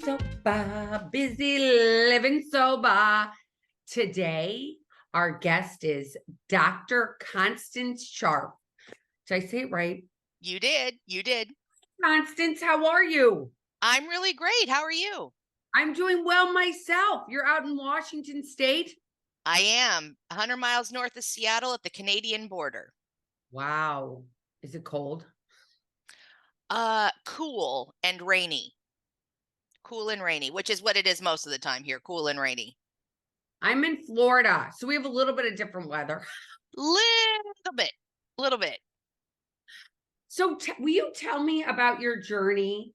sober, busy living sober. Today, our guest is Dr. Constance Scharff. Did I say it right? You did. You did. Constance, how are you? I'm really great. How are you? I'm doing well myself. You're out in Washington State? I am 100 miles north of Seattle at the Canadian border. Wow. Is it cold? Cool and rainy. Cool and rainy, which is what it is most of the time here. Cool and rainy. I'm in Florida, so we have a little bit of different weather. Little bit. Little bit. So, will you tell me about your journey?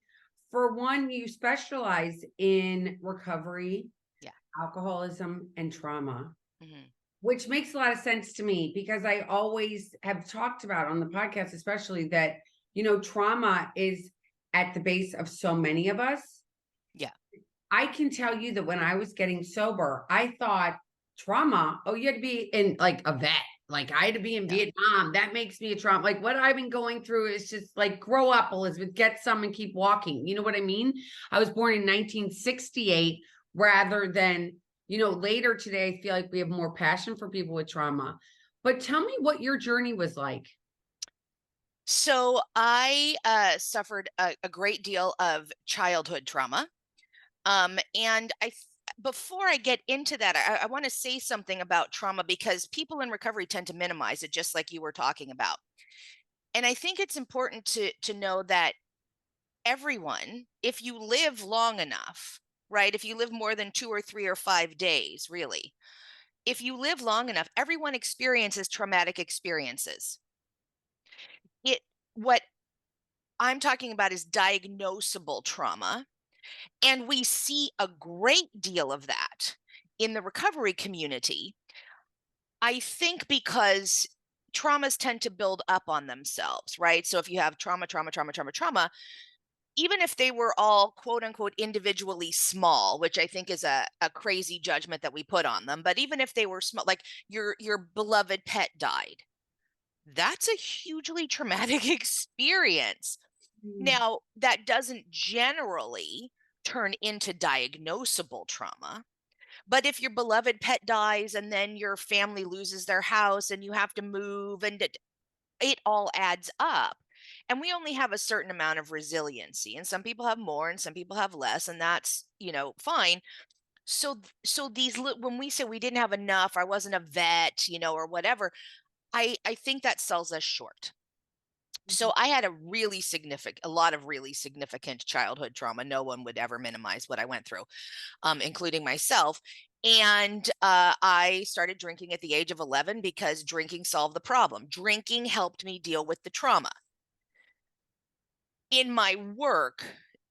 For one, you specialize in recovery, Yeah. alcoholism, and trauma, Hmm. which makes a lot of sense to me because I always have talked about on the podcast, especially that, trauma is at the base of so many of us. Yeah. I can tell you that when I was getting sober, I thought trauma, oh, you had to be in like a vet. Like I had to be in Yeah. Vietnam. That makes me a trauma. Like what I've been going through is just like grow up, Elizabeth, get some and keep walking. You know what I mean? I was born in 1968 rather than, later today. I feel like we have more passion for people with trauma. But tell me what your journey was like. So I suffered a great deal of childhood trauma. And before I get into that, I want to say something about trauma because people in recovery tend to minimize it, just like you were talking about. And I think it's important to know that everyone, if you live long enough, right? If you live more than 2 or 3 or 5 days, really, if you live long enough, everyone experiences traumatic experiences. It what I'm talking about is diagnosable trauma, and we see a great deal of that in the recovery community. I think because traumas tend to build up on themselves, right? So if you have trauma, even if they were all quote unquote individually small, which I think is a crazy judgment that we put on them, but even if they were small, like your beloved pet died, that's a hugely traumatic experience. Mm. Now, that doesn't generally turn into diagnosable trauma. But if your beloved pet dies and then your family loses their house and you have to move and it all adds up. And we only have a certain amount of resiliency, and some people have more and some people have less, and that's, fine. So when we say we didn't have enough, I wasn't a vet, or whatever, I think that sells us short. So I had a lot of really significant childhood trauma. No one would ever minimize what I went through, including myself. And I started drinking at the age of 11 because drinking solved the problem. Drinking helped me deal with the trauma. In my work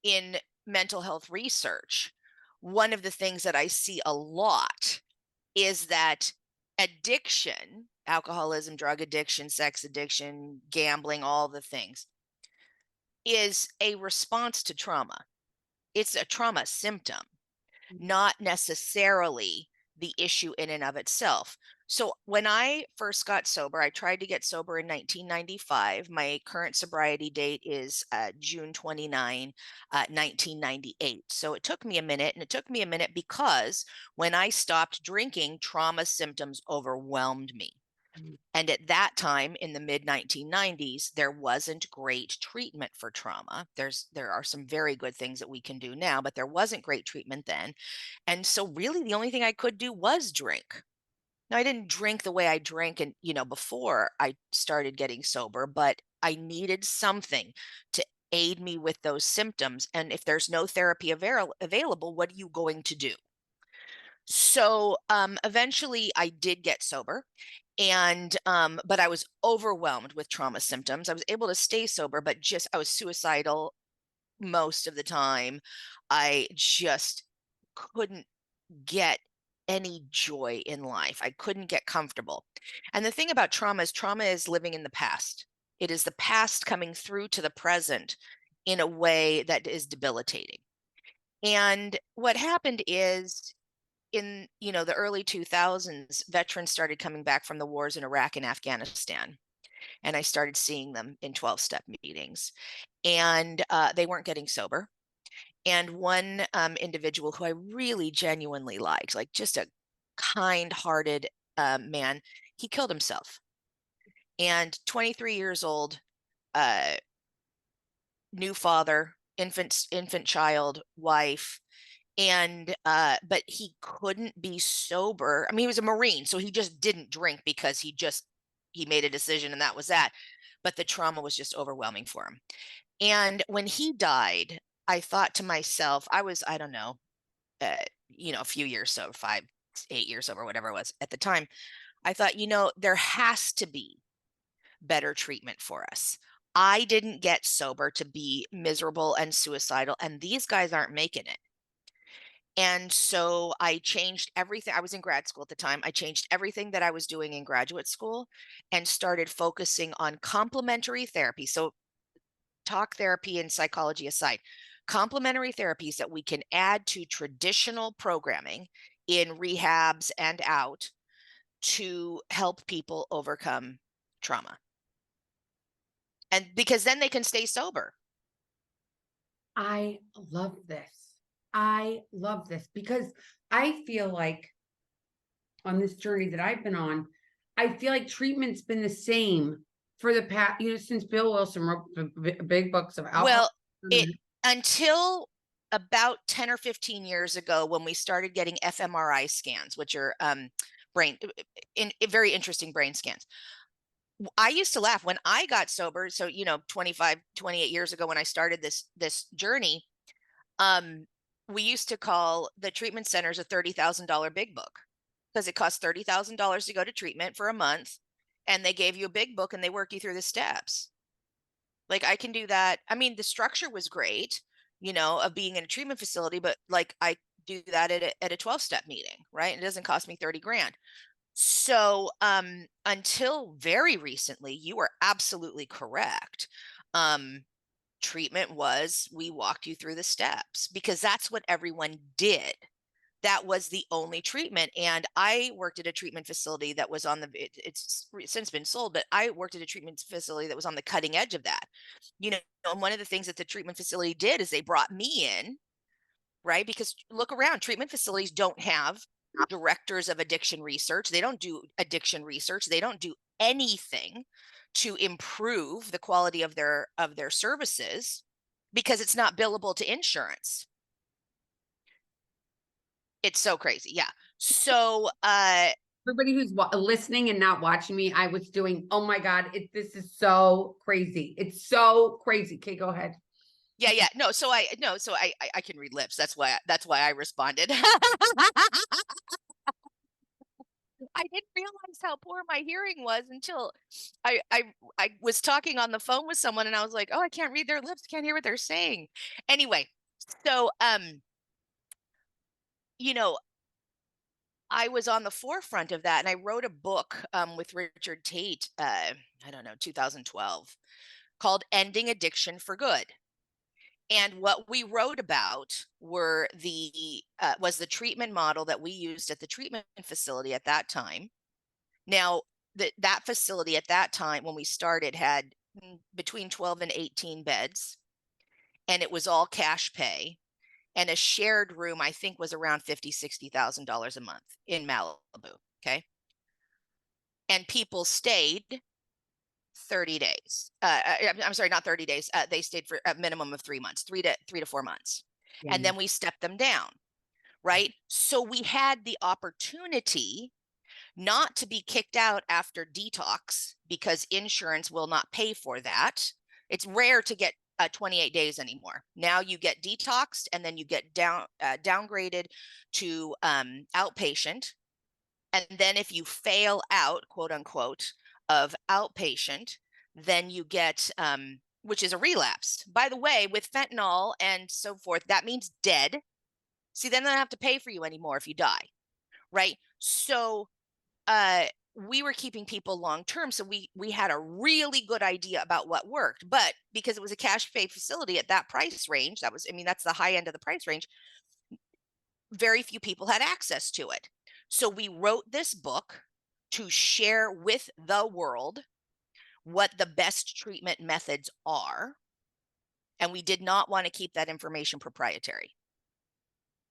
in mental health research, one of the things that I see a lot is that addiction, alcoholism, drug addiction, sex addiction, gambling, all the things, is a response to trauma. It's a trauma symptom, not necessarily the issue in and of itself. So when I first got sober, I tried to get sober in 1995. My current sobriety date is June 29, 1998. So it took me a minute, and it took me a minute because when I stopped drinking, trauma symptoms overwhelmed me. And at that time in the mid 1990s, there wasn't great treatment for trauma. There are some very good things that we can do now, but there wasn't great treatment then. And so really the only thing I could do was drink. Now I didn't drink the way I drank and before I started getting sober, but I needed something to aid me with those symptoms. And if there's no therapy available, what are you going to do? So eventually I did get sober, and but I was overwhelmed with trauma symptoms. I was able to stay sober, but just I was suicidal most of the time. I just couldn't get any joy in life. I couldn't get comfortable. And the thing about trauma is living in the past. It is the past coming through to the present in a way that is debilitating. And what happened is in the early 2000s, veterans started coming back from the wars in Iraq and Afghanistan, and I started seeing them in 12-step meetings, and they weren't getting sober, And one individual who I really genuinely liked, like just a kind-hearted man, he killed himself. And 23 years old, new father, infant child, wife, and but he couldn't be sober. I mean, he was a Marine, so he just didn't drink because he made a decision and that was that. But the trauma was just overwhelming for him. And when he died, I thought to myself, I don't know, a few years sober, 5, 8 years sober, whatever it was at the time. I thought, there has to be better treatment for us. I didn't get sober to be miserable and suicidal, and these guys aren't making it. And so I changed everything. I was in grad school at the time. I changed everything that I was doing in graduate school and started focusing on complementary therapy. So talk therapy and psychology aside, complementary therapies that we can add to traditional programming in rehabs and out to help people overcome trauma. And because then they can stay sober. I love this. I love this because I feel like on this journey that I've been on, I feel like treatment's been the same for the past, since Bill Wilson wrote the big books of alcohol. Well, it until about 10 or 15 years ago when we started getting fMRI scans, which are brain very interesting brain scans. I used to laugh when I got sober. So, 25, 28 years ago when I started this journey, we used to call the treatment centers a $30,000 big book because it cost $30,000 to go to treatment for a month. And they gave you a big book and they work you through the steps. Like I can do that. I mean, the structure was great, of being in a treatment facility, but like I do that at a 12-step meeting, right? It doesn't cost me 30 grand. So until very recently, you were absolutely correct. Treatment was we walked you through the steps because that's what everyone did. That was the only treatment. And I worked at a treatment facility that was it's since been sold, but I worked at a treatment facility that was on the cutting edge of that. And one of the things that the treatment facility did is they brought me in, right? Because look around, treatment facilities don't have directors of addiction research. They don't do addiction research. They don't do anything to improve the quality of their services because it's not billable to insurance. It's so crazy. Yeah. So everybody who's listening and not watching me, I was doing, oh my God, this is so crazy. It's so crazy. Okay, go ahead. Yeah. No, so I can read lips. That's why I responded. I didn't realize how poor my hearing was until I was talking on the phone with someone and I was like, oh, I can't read their lips, can't hear what they're saying. Anyway, so I was on the forefront of that and I wrote a book with Richard Tate, I don't know, 2012, called Ending Addiction for Good. And what we wrote about was the treatment model that we used at the treatment facility at that time. Now, that facility at that time, when we started, had between 12 and 18 beds, and it was all cash pay. And a shared room, I think, was around $50,000-$60,000 a month in Malibu. Okay. And people stayed 30 days. I'm sorry, not 30 days. They stayed for a minimum of 3 months, 3 to 4 months. Yeah. And then we stepped them down. Right. So we had the opportunity not to be kicked out after detox because insurance will not pay for that. It's rare to get 28 days anymore. Now you get detoxed and then you get downgraded to outpatient. And then if you fail out, quote unquote, of outpatient, then you get, which is a relapse. By the way, with fentanyl and so forth, that means dead. See, then they don't have to pay for you anymore if you die, right? So we were keeping people long term, so we had a really good idea about what worked. But because it was a cash pay facility at that price range, that's the high end of the price range, very few people had access to it. So we wrote this book to share with the world what the best treatment methods are. And we did not want to keep that information proprietary,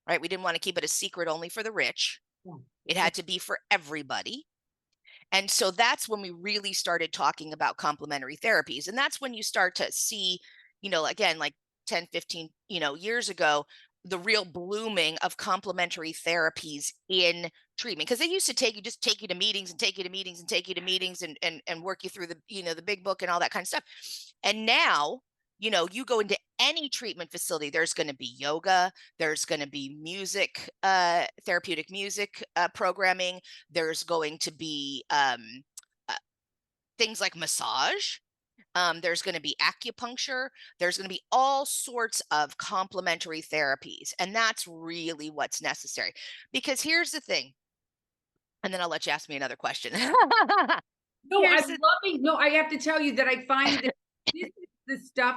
right? We didn't want to keep it a secret only for the rich. Yeah. It had to be for everybody. And so that's when we really started talking about complementary therapies. And that's when you start to see, again, like 10, 15, years ago, the real blooming of complementary therapies in treatment. Because they used to take you to meetings and take you to meetings and take you to meetings and work you through the big book and all that kind of stuff. And now, you go into any treatment facility, there's going to be yoga, there's going to be music, therapeutic music programming, there's going to be things like massage, there's going to be acupuncture, there's going to be all sorts of complementary therapies. And that's really what's necessary. Because here's the thing, and then I'll let you ask me another question. No, I have to tell you that I find that this is the stuff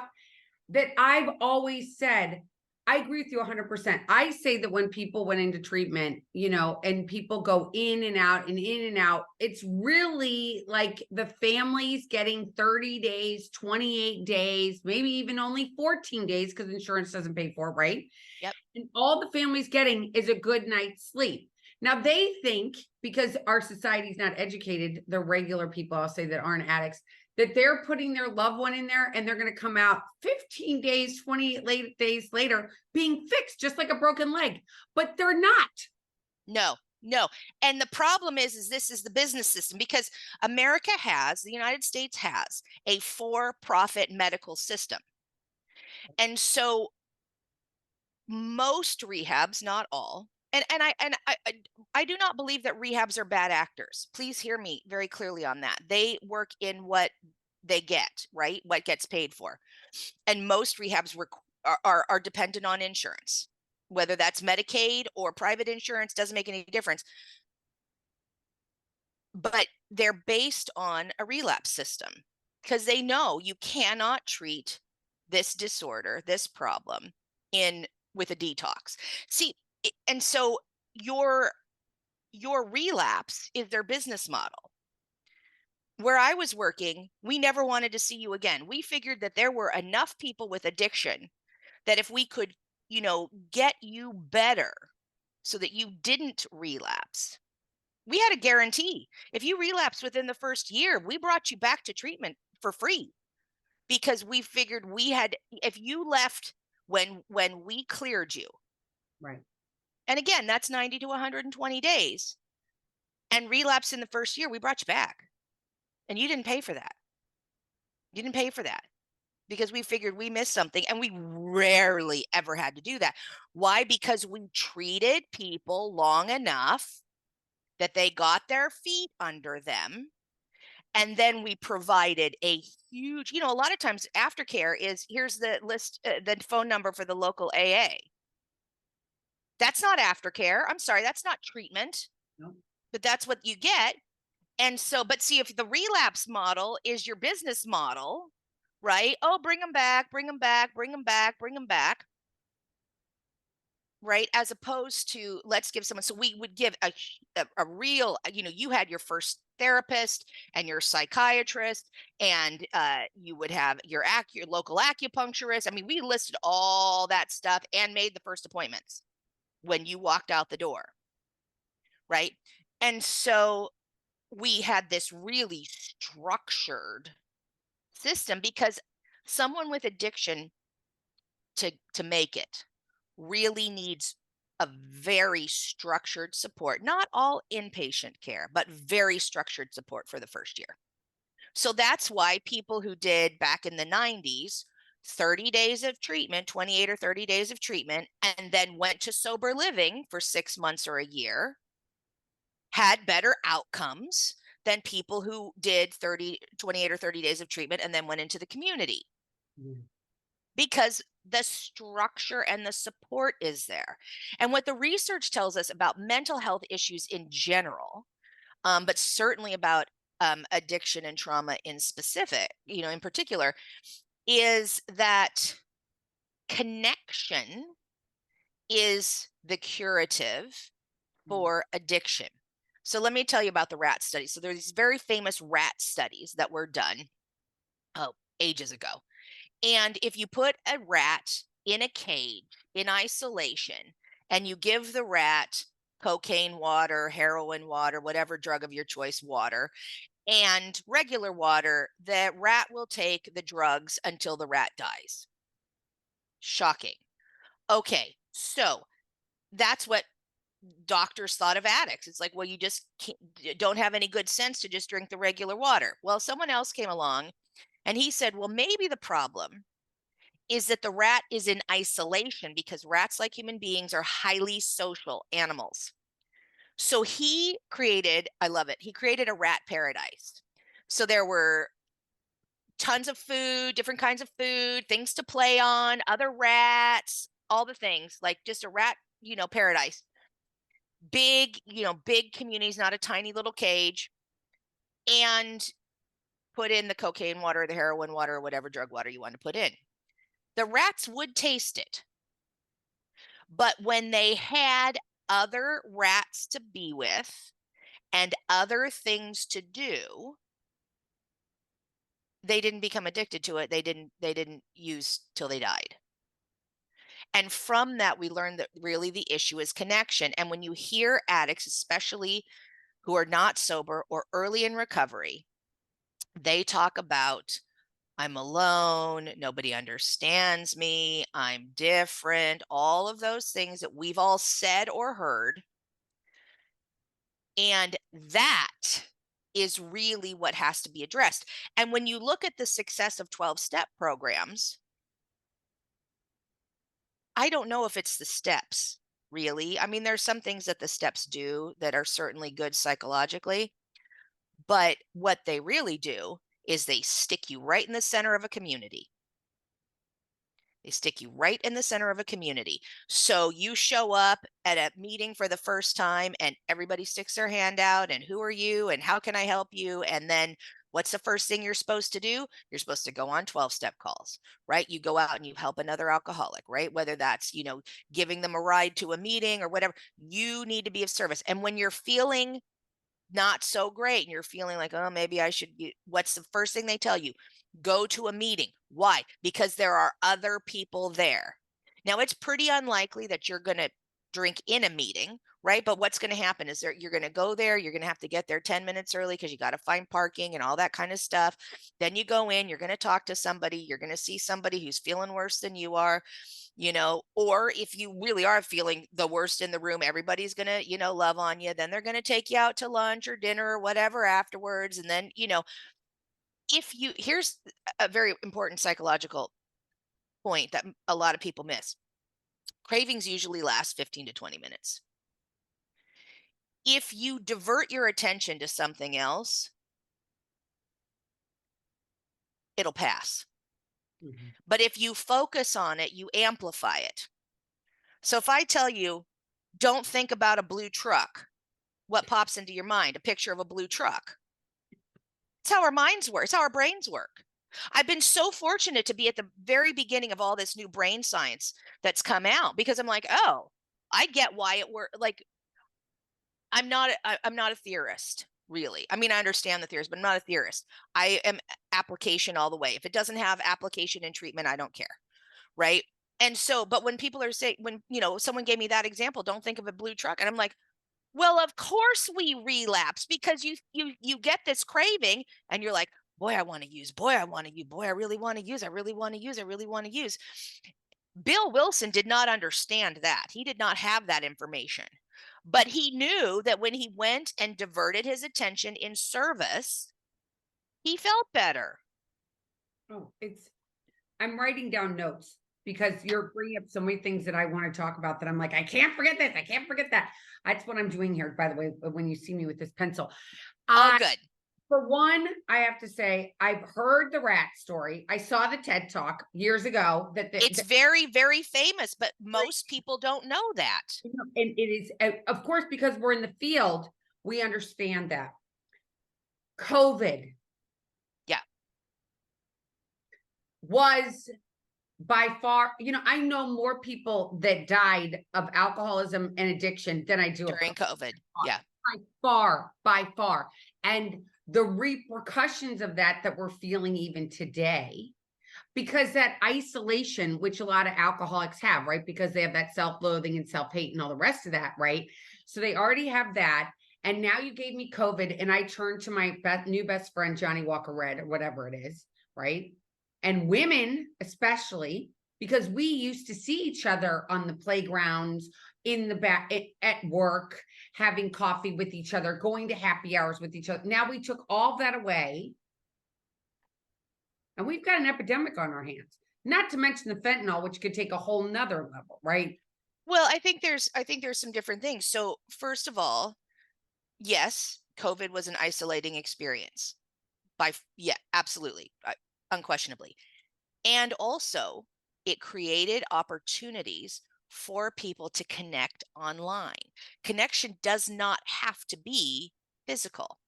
that I've always said. I agree with you 100%. I say that when people went into treatment, and people go in and out and in and out, it's really like the families getting 30 days, 28 days, maybe even only 14 days because insurance doesn't pay for it, right? Yep. And all the family's getting is a good night's sleep. Now they think, because our society's not educated, the regular people, I'll say, that aren't addicts, that they're putting their loved one in there and they're going to come out 15 days, 28 days later being fixed just like a broken leg, but they're not. No. And the problem is this is the business system, because the United States has a for-profit medical system. And so most rehabs, not all, and I do not believe that rehabs are bad actors. Please hear me very clearly on that. They work in what they get, right? What gets paid for. And most rehabs are dependent on insurance, whether that's Medicaid or private insurance, doesn't make any difference. But they're based on a relapse system, because they know you cannot treat this disorder, this problem, with a detox. See, and so your relapse is their business model. Where I was working, we never wanted to see you again. We figured that there were enough people with addiction that if we could, get you better so that you didn't relapse, we had a guarantee. If you relapse within the first year, we brought you back to treatment for free, because we figured if you left when we cleared you, Right. and again, that's 90 to 120 days, and relapse in the first year, we brought you back. And you didn't pay for that. You didn't pay for that, because we figured we missed something, and we rarely ever had to do that. Why? Because we treated people long enough that they got their feet under them. And then we provided a huge, a lot of times aftercare is, here's the list, the phone number for the local AA. That's not aftercare. I'm sorry, that's not treatment. No. But that's what you get. And so, but see, if the relapse model is your business model, right? Oh, bring them back, bring them back, bring them back, bring them back. Right? As opposed to, let's give someone, so we would give a real, you had your first therapist and your psychiatrist, and you would have your local acupuncturist. I mean, we listed all that stuff and made the first appointments when you walked out the door. Right? And so we had this really structured system, because someone with addiction, to make it, really needs a very structured support, not all inpatient care, but very structured support for the first year. So that's why people who did back in the 90s 30 days of treatment, 28 or 30 days of treatment, and then went to sober living for 6 months or a year, had better outcomes than people who did 28 or 30 days of treatment and then went into the community. Mm-hmm. Because the structure and the support is there. And what the research tells us about mental health issues in general, but certainly about addiction and trauma in particular, is that connection is the curative for addiction. So let me tell you about the rat studies. So there are these very famous rat studies that were done ages ago. And if you put a rat in a cage in isolation and you give the rat cocaine water, heroin water, whatever drug of your choice water, and regular water, the rat will take the drugs until the rat dies. Shocking. Okay, so that's what doctors thought of addicts. It's like, well, you just don't have any good sense to just drink the regular water. Well, someone else came along and he said, well, maybe the problem is that the rat is in isolation because rats, like human beings, are highly social animals. So he created, I love it, he created a rat paradise. So there were tons of food, different kinds of food, things to play on, other rats, all the things, like just a rat, paradise. Big, big communities, not a tiny little cage. And put in the cocaine water, the heroin water, or whatever drug water you want to put in. The rats would taste it. But when they had other rats to be with and other things to do, they didn't become addicted to it. They didn't use till they died. And from that, we learned that really the issue is connection. And when you hear addicts, especially who are not sober or early in recovery, they talk about, I'm alone, nobody understands me, I'm different, all of those things that we've all said or heard. And that is really what has to be addressed. And when you look at the success of 12-step programs, I don't know if it's the steps, really. I mean, there's some things that the steps do that are certainly good psychologically, but what they really do is they stick you right in the center of a community. They stick you right in the center of a community. So you show up at a meeting for the first time and everybody sticks their hand out and who are you and how can I help you? And then what's the first thing you're supposed to do? You're supposed to go on 12-step calls, right? You go out and you help another alcoholic, right? Whether that's, giving them a ride to a meeting or whatever, you need to be of service. And when you're feeling not so great and you're feeling like, oh, maybe I should be, what's the first thing they tell you? Go to a meeting. Why? Because there are other people there. Now, it's pretty unlikely that you're going to drink in a meeting, right? But what's going to happen is you're going to go there, you're going to have to get there 10 minutes early because you got to find parking and all that kind of stuff. Then you go in, you're going to talk to somebody, you're going to see somebody who's feeling worse than you are. Or if you really are feeling the worst in the room, everybody's going to, love on you. Then they're going to take you out to lunch or dinner or whatever afterwards. And then, here's a very important psychological point that a lot of people miss. Cravings usually last 15 to 20 minutes. If you divert your attention to something else, it'll pass. Mm-hmm. But if you focus on it, you amplify it. So if I tell you, don't think about a blue truck, what pops into your mind? A picture of a blue truck. It's how our minds work. It's how our brains work. I've been so fortunate to be at the very beginning of all this new brain science that's come out because I'm like, oh, I get why it works. Like, I'm not a theorist, really. I mean, I understand the theories, but I'm not a theorist. I am application all the way. If it doesn't have application and treatment, I don't care. Right. And so, but when people are saying, someone gave me that example, don't think of a blue truck. And I'm like, well, of course we relapse because you get this craving and you're like, boy, I want to use, boy, I want to use, boy, I really want to use, I really want to use, I really want to use. Bill Wilson did not understand that. He did not have that information. But he knew that when he went and diverted his attention in service, he felt better. Oh, I'm writing down notes because you're bringing up so many things that I want to talk about that I'm like, I can't forget this. I can't forget that. That's what I'm doing here, by the way, when you see me with this pencil. Oh, good. For one, I have to say, I've heard the rat story. I saw the TED Talk years ago. It's very, very famous, but most people don't know that. And it is, of course, because we're in the field, we understand that. COVID. Yeah. Was by far, I know more people that died of alcoholism and addiction than I do during COVID. Yeah. By far. And the repercussions of that we're feeling even today because that isolation, which a lot of alcoholics have, right? Because they have that self-loathing and self-hate and all the rest of that, right? So they already have that. And now you gave me COVID, and I turned to my new best friend, Johnny Walker Red, or whatever it is, right? And women, especially, because we used to see each other on the playgrounds, in the back, at work, having coffee with each other, going to happy hours with each other. Now we took all that away, and we've got an epidemic on our hands. Not to mention the fentanyl, which could take a whole nother level, right? Well, I think there's some different things. So first of all, yes, COVID was an isolating experience. Yeah, absolutely, unquestionably. And also, it created opportunities for people to connect online. Connection does not have to be physical.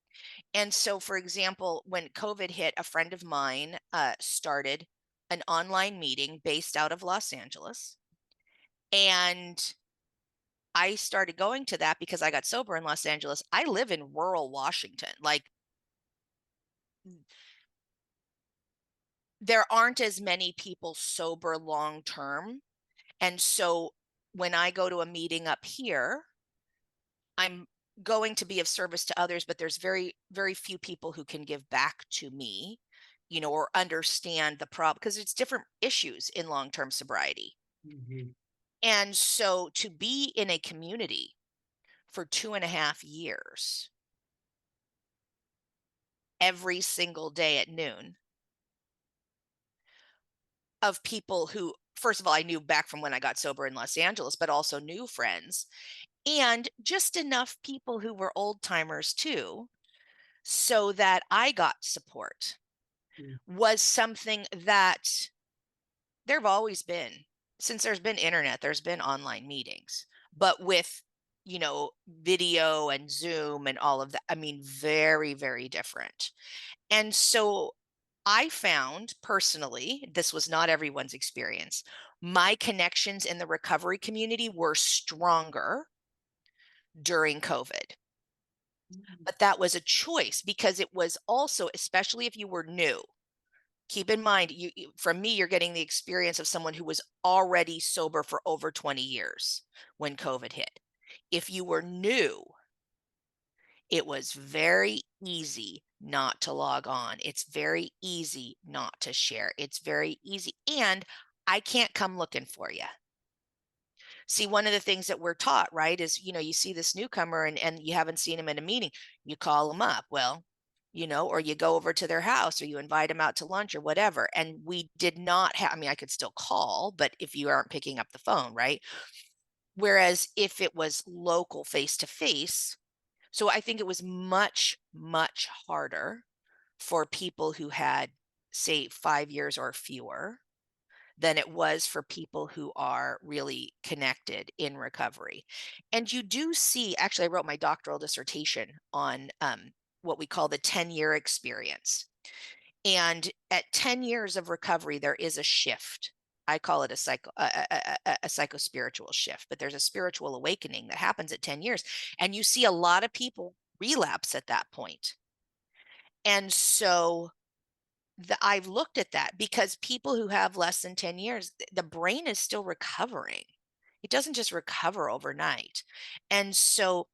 And so, for example, when COVID hit, a friend of mine started an online meeting based out of Los Angeles. And I started going to that because I got sober in Los Angeles. I live in rural Washington. Like, there aren't as many people sober long term. And so when I go to a meeting up here, I'm going to be of service to others, but there's very, very few people who can give back to me, or understand the problem, because it's different issues in long-term sobriety. Mhm. And so to be in a community for 2.5 years, every single day at noon, of people who, first of all, I knew back from when I got sober in Los Angeles, but also new friends, and just enough people who were old timers too, so that I got support, Mm. was something that there have always been. Since there's been internet, there's been online meetings, but with, video and Zoom and all of that. I mean, very, very different. And so I found personally, this was not everyone's experience, my connections in the recovery community were stronger during COVID. But that was a choice because it was also, especially if you were new, keep in mind, from me, you're getting the experience of someone who was already sober for over 20 years when COVID hit. If you were new, it was very easy not to log on. It's very easy not to share. It's very easy. And I can't come looking for you. See, one of the things that we're taught, right, is, you see this newcomer and you haven't seen him in a meeting, you call them up. Well, or you go over to their house or you invite them out to lunch or whatever. And we did not have, I mean, I could still call, but if you aren't picking up the phone, right? Whereas if it was local face to face, so I think it was much, much harder for people who had, say, 5 years or fewer than it was for people who are really connected in recovery. And you do see, actually, I wrote my doctoral dissertation on what we call the 10-year experience. And at 10 years of recovery, there is a shift. I call it a psycho-spiritual shift, but there's a spiritual awakening that happens at 10 years. And you see a lot of people relapse at that point. And so I've looked at that because people who have less than 10 years, the brain is still recovering. It doesn't just recover overnight. And so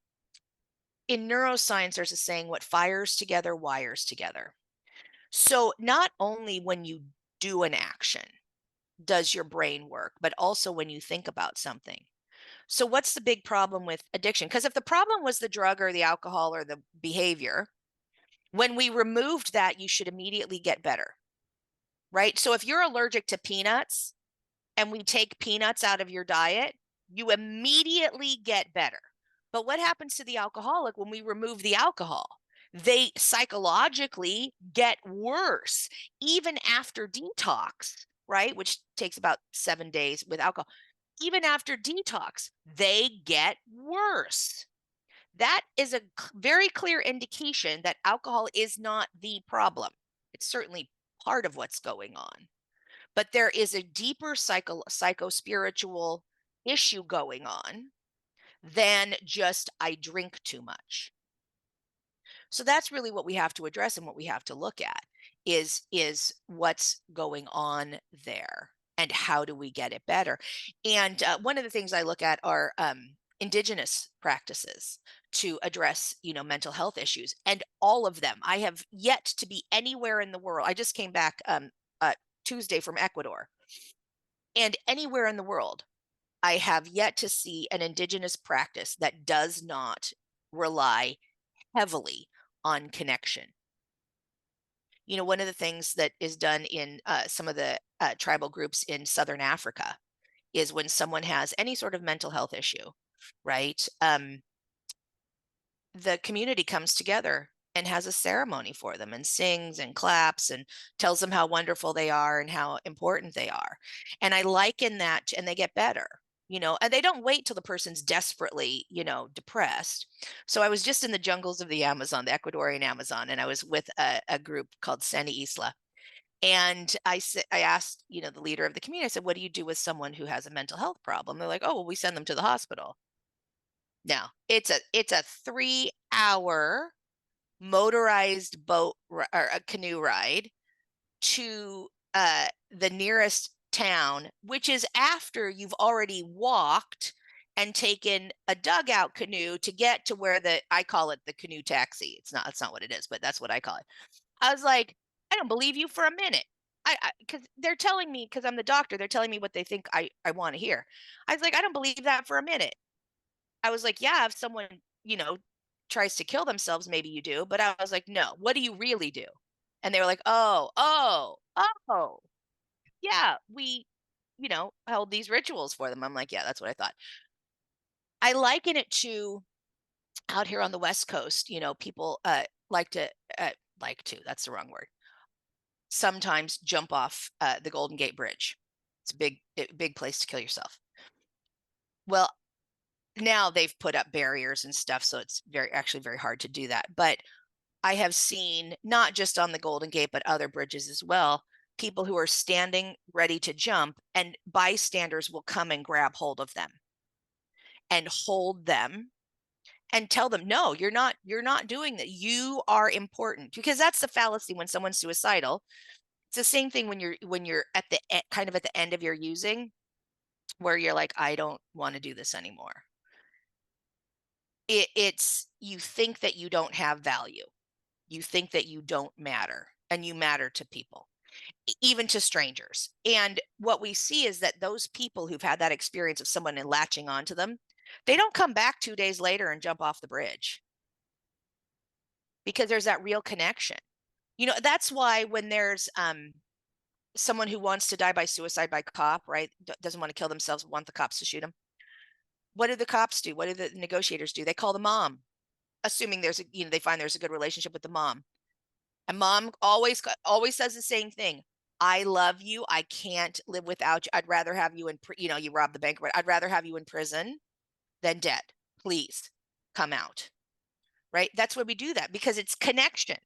in neuroscience, there's a saying, what fires together wires together. So not only when you do an action does your brain work, but also when you think about something. So what's the big problem with addiction? Because if the problem was the drug or the alcohol or the behavior, when we removed that, you should immediately get better, right? So if you're allergic to peanuts and we take peanuts out of your diet, you immediately get better. But what happens to the alcoholic when we remove the alcohol? They psychologically get worse, even after detox, right? Which takes about 7 days with alcohol. Even after detox, they get worse. That is a very clear indication that alcohol is not the problem. It's certainly part of what's going on, but there is a deeper psycho-spiritual issue going on than just I drink too much. So that's really what we have to address and what we have to look at is what's going on there and how do we get it better. And one of the things I look at are indigenous practices to address, mental health issues, and all of them. I have yet to be anywhere in the world. I just came back Tuesday from Ecuador, and anywhere in the world, I have yet to see an indigenous practice that does not rely heavily on connection. One of the things that is done in some of the tribal groups in Southern Africa is when someone has any sort of mental health issue, right? The community comes together and has a ceremony for them and sings and claps and tells them how wonderful they are and how important they are. And I liken that, and they get better, and they don't wait till the person's desperately, depressed. So I was just in the jungles of the Amazon, the Ecuadorian Amazon, and I was with a group called Sani Isla. And I asked, the leader of the community, I said, what do you do with someone who has a mental health problem? They're like, oh, well, we send them to the hospital. Now, it's a 3-hour motorized boat or a canoe ride to the nearest town, which is after you've already walked and taken a dugout canoe to get to where I call it the canoe taxi. That's not what it is, but that's what I call it. I was like, I don't believe you for a minute. Because they're telling me, because I'm the doctor, they're telling me what they think I want to hear. I was like, I don't believe that for a minute. I was like, yeah, if someone, tries to kill themselves, maybe you do. But I was like, no, what do you really do? And they were like, oh, yeah, we, held these rituals for them. I'm like, yeah, that's what I thought. I liken it to out here on the West Coast, people like to, that's the wrong word, sometimes jump off the Golden Gate Bridge. It's a big place to kill yourself. Well, now they've put up barriers and stuff, so it's actually very hard to do that. But I have seen, not just on the Golden Gate, but other bridges as well, people who are standing ready to jump, and bystanders will come and grab hold of them and hold them and tell them, no, you're not doing that. You are important. Because that's the fallacy when someone's suicidal. It's the same thing when you're at the kind of at the end of your using, where you're like, I don't want to do this anymore. It's you think that you don't have value. You think that you don't matter, and you matter to people, even to strangers. And what we see is that those people who've had that experience of someone latching onto them, they don't come back 2 days later and jump off the bridge, because there's that real connection. That's why when there's someone who wants to die by suicide by cop, right, doesn't want to kill themselves, want the cops to shoot them, what do the cops do? What do the negotiators do? They call the mom, assuming they find there's a good relationship with the mom. And mom always says the same thing. I love you. I can't live without you. I'd rather have you in, you robbed the bank, but I'd rather have you in prison than dead. Please come out. Right? That's why we do that, because it's connection.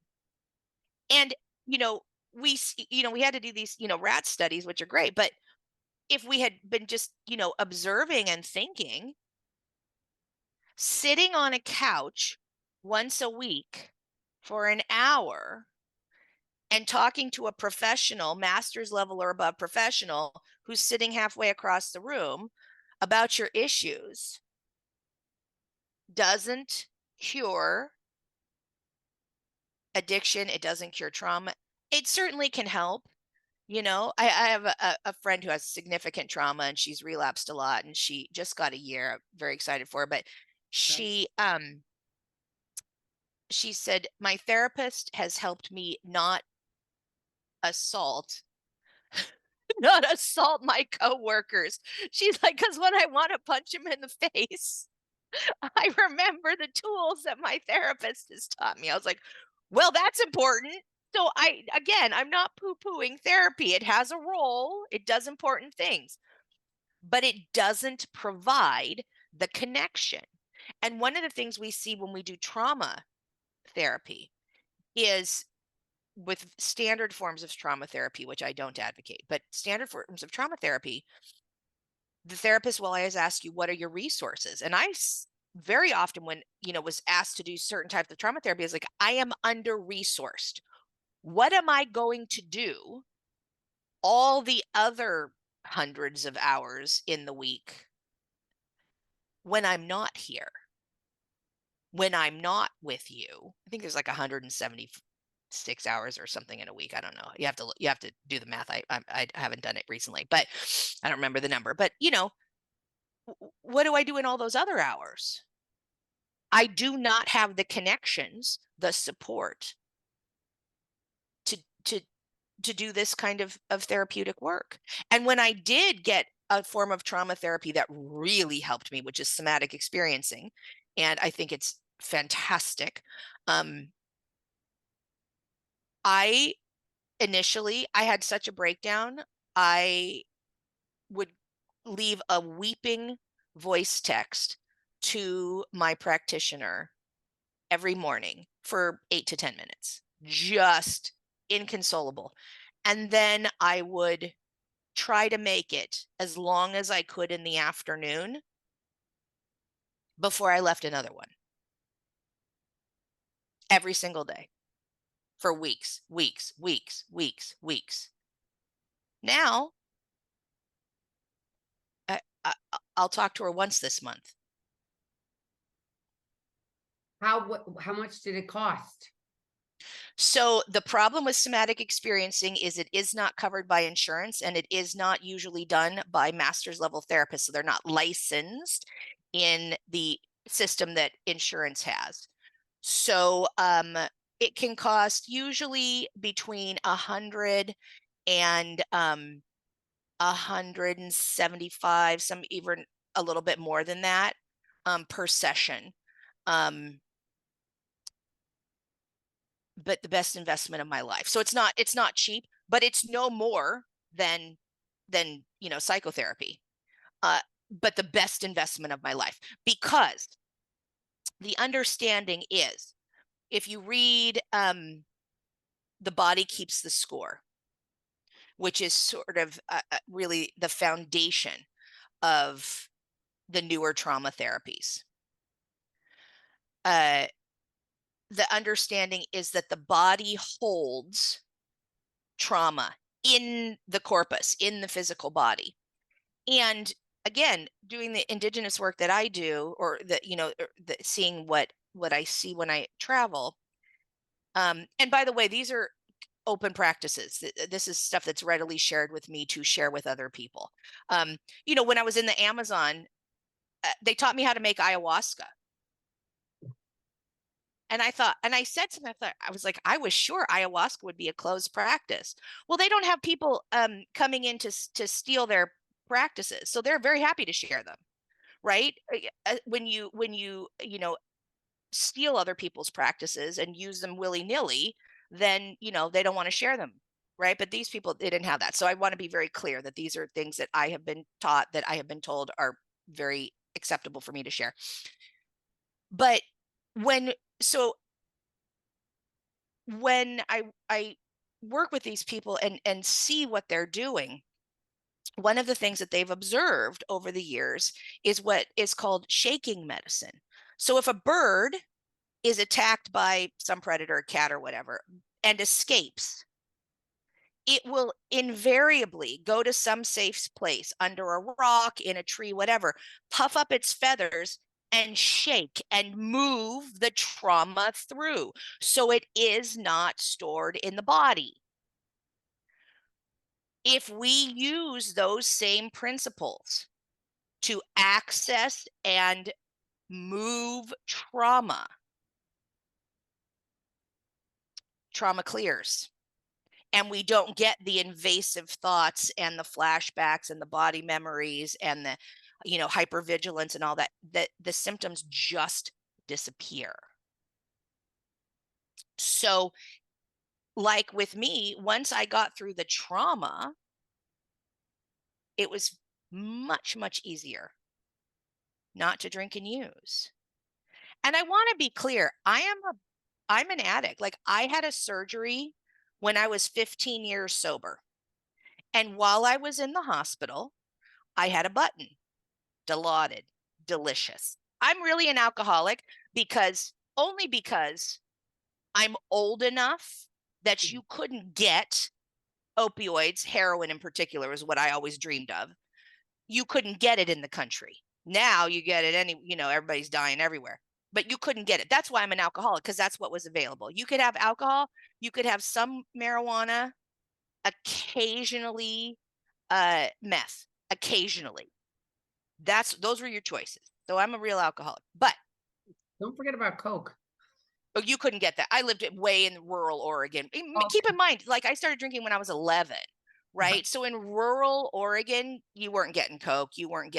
And, we had to do these, rat studies, which are great. But if we had been just, observing and thinking, sitting on a couch once a week for an hour and talking to a professional, master's level or above professional, who's sitting halfway across the room about your issues doesn't cure addiction. It doesn't cure trauma. It certainly can help. I have a friend who has significant trauma, and she's relapsed a lot, and she just got a year. I'm very excited for her. But she said, my therapist has helped me not assault my coworkers. She's like, because when I want to punch him in the face, I remember the tools that my therapist has taught me. I was like, well, that's important. So I'm not poo-pooing therapy. It has a role. It does important things, but it doesn't provide the connection. And one of the things we see when we do trauma therapy is, with standard forms of trauma therapy, which I don't advocate, but standard forms of trauma therapy, the therapist will always ask you, what are your resources? And very often when, was asked to do certain types of trauma therapy, is like, I am under-resourced. What am I going to do all the other hundreds of hours in the week when I'm not here? When I'm not with you? I think there's like 176 hours or something in a week. I don't know. You have to do the math. I haven't done it recently, but I don't remember the number. But what do I do in all those other hours? I do not have the connections, the support to to to do this kind of therapeutic work. And when I did get a form of trauma therapy that really helped me, which is somatic experiencing, and I think it's fantastic. I I had such a breakdown. I would leave a weeping voice text to my practitioner every morning for 8 to 10 minutes, just inconsolable. And then I would try to make it as long as I could in the afternoon before I left another one, every single day for weeks, weeks, weeks, weeks, weeks. Now, I, I'll talk to her once this month. How much did it cost? So the problem with somatic experiencing is it is not covered by insurance, and it is not usually done by master's level therapists. So they're not licensed in the system that insurance has. So it can cost usually between 100 and 175, some even a little bit more than that, per session. But the best investment of my life. So it's not cheap, but it's no more than psychotherapy. But the best investment of my life, because the understanding is, if you read The Body Keeps the Score, which is sort of really the foundation of the newer trauma therapies, the understanding is that the body holds trauma in the corpus, in the physical body. And again, doing the Indigenous work that I do, or seeing what I see when I travel. And by the way, these are open practices. This is stuff that's readily shared with me to share with other people. When I was in the Amazon, they taught me how to make ayahuasca. And I said to them, I was like, I was sure ayahuasca would be a closed practice. Well, they don't have people coming in to steal their practices, so they're very happy to share them, right? When you steal other people's practices and use them willy-nilly, then they don't want to share them, right? But these people, they didn't have that. So I want to be very clear that these are things that I have been taught, that I have been told are very acceptable for me to share. But when I work with these people and see what they're doing, one of the things that they've observed over the years is what is called shaking medicine. So if a bird is attacked by some predator, a cat or whatever, and escapes, it will invariably go to some safe place, under a rock, in a tree, whatever, puff up its feathers and shake and move the trauma through, so it is not stored in the body. If we use those same principles to access and move trauma clears. And we don't get the invasive thoughts and the flashbacks and the body memories and the hypervigilance and all that, the symptoms just disappear. So like with me, once I got through the trauma, it was much, much easier not to drink and use. And I want to be clear, I'm an addict. Like, I had a surgery when I was 15 years sober. And while I was in the hospital, I had a button, Dilaudid, delicious. I'm really an alcoholic only because I'm old enough that you couldn't get opioids, heroin in particular is what I always dreamed of. You couldn't get it in the country. Now you get it everybody's dying everywhere. But you couldn't get it. That's why I'm an alcoholic, because that's what was available. You could have alcohol, you could have some marijuana, occasionally meth, occasionally. Those were your choices. So I'm a real alcoholic. But Don't forget about Coke. you couldn't get that. I lived way in rural Oregon. Oh, Keep in mind, like I started drinking when I was 11, right? So in rural Oregon, you weren't getting Coke. You weren't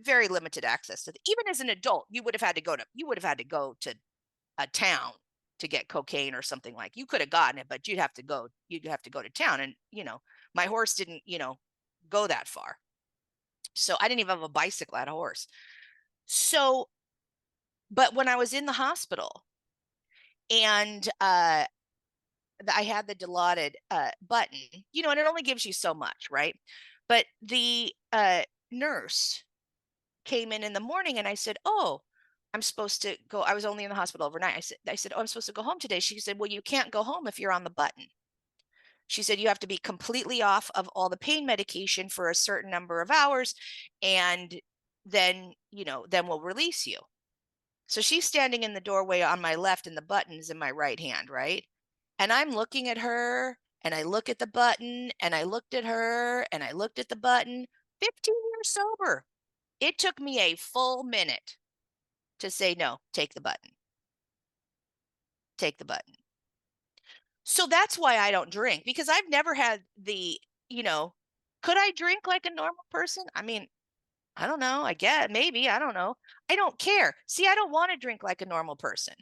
very limited access to even as an adult, you would have had to go to a town to get cocaine or something. Like you could have gotten it, but you'd have to go to town. And, my horse didn't, go that far. So I didn't even have a bicycle. I had a horse. So, but when I was in the hospital and I had the Dilaudid button, and it only gives you so much, right? But the nurse came in the morning and I said, "Oh, I'm supposed to go." I was only in the hospital overnight. I said, "Oh, I'm supposed to go home today." She said, "Well, you can't go home if you're on the button." She said, "You have to be completely off of all the pain medication for a certain number of hours, and then we'll release you." So she's standing in the doorway on my left and the button's in my right hand, right? And I'm looking at her and I look at the button and I looked at her and I looked at the button. 15 years sober. It took me a full minute to say, "No, take the button. Take the button." So that's why I don't drink, because I've never had could I drink like a normal person? I mean, I don't know. I guess maybe, I don't know. I don't care. See, I don't want to drink like a normal person.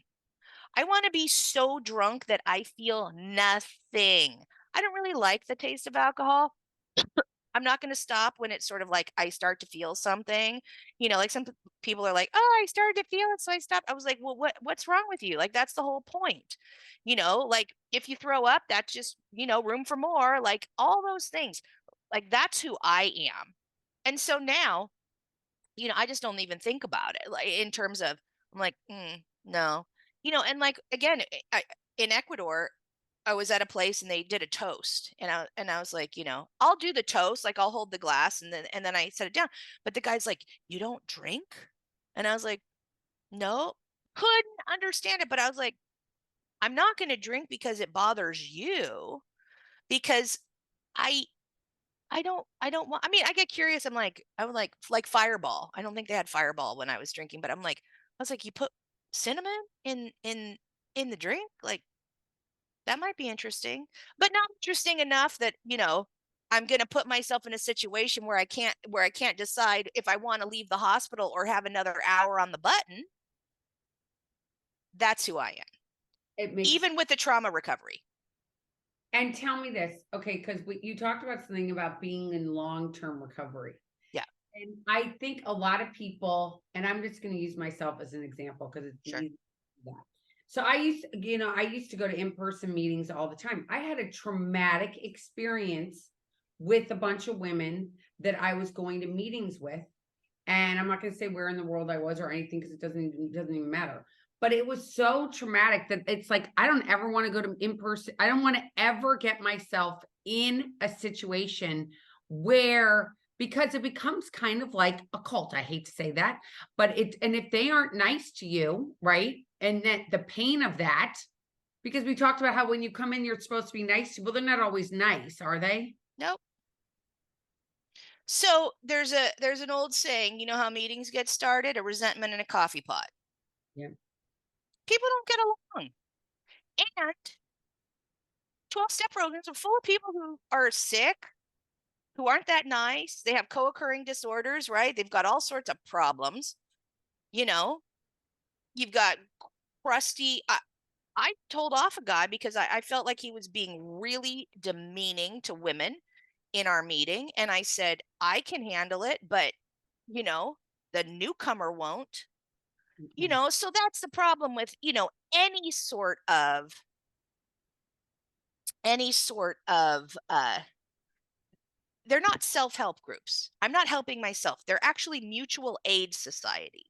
I want to be so drunk that I feel nothing. I don't really like the taste of alcohol. I'm not going to stop when it's sort of like I start to feel something. Like some people are like, "Oh, I started to feel it, so I stopped." I was like, "Well, what's wrong with you? Like that's the whole point." Like if you throw up, that's just, room for more, like all those things. Like that's who I am. And so now, I just don't even think about it. Like in terms of, I'm like, no. And like again, in Ecuador, I was at a place and they did a toast, and I was like, I'll do the toast, like I'll hold the glass and then I set it down. But the guy's like, "You don't drink?" And I was like, "No." Couldn't understand it, but I was like, "I'm not going to drink because it bothers you, because I I don't want, I mean, I get curious. I would like Fireball. I don't think they had Fireball when I was drinking, but I was like, "You put cinnamon in the drink? Like that might be interesting, but not interesting enough that, I'm going to put myself in a situation where I can't decide if I want to leave the hospital or have another hour on the button." That's who I am, it makes. even with the trauma recovery. And tell me this, okay, because you talked about something about being in long-term recovery. Yeah, And I think a lot of people, and I'm just going to use myself as an example because it's sure. easy to do that. So I used to go to in-person meetings all the time. I had a traumatic experience with a bunch of women that I was going to meetings with. And I'm not going to say where in the world I was or anything because it doesn't even matter. But it was so traumatic that it's like I don't ever want to go to in person. I don't want to ever get myself in a situation where, because it becomes kind of like a cult. I hate to say that, but and if they aren't nice to you, right? And that the pain of that, because we talked about how when you come in, you're supposed to be nice to, well, they're not always nice, are they? Nope. So there's an old saying, how meetings get started: a resentment in a coffee pot. Yeah. People don't get along. And 12-step programs are full of people who are sick, who aren't that nice. They have co-occurring disorders, right? They've got all sorts of problems. You know, you've got crusty. I told off a guy because I felt like he was being really demeaning to women in our meeting. And I said, "I can handle it, but, the newcomer won't." Okay. So that's the problem with, any sort of they're not self-help groups. I'm not helping myself. They're actually mutual aid society.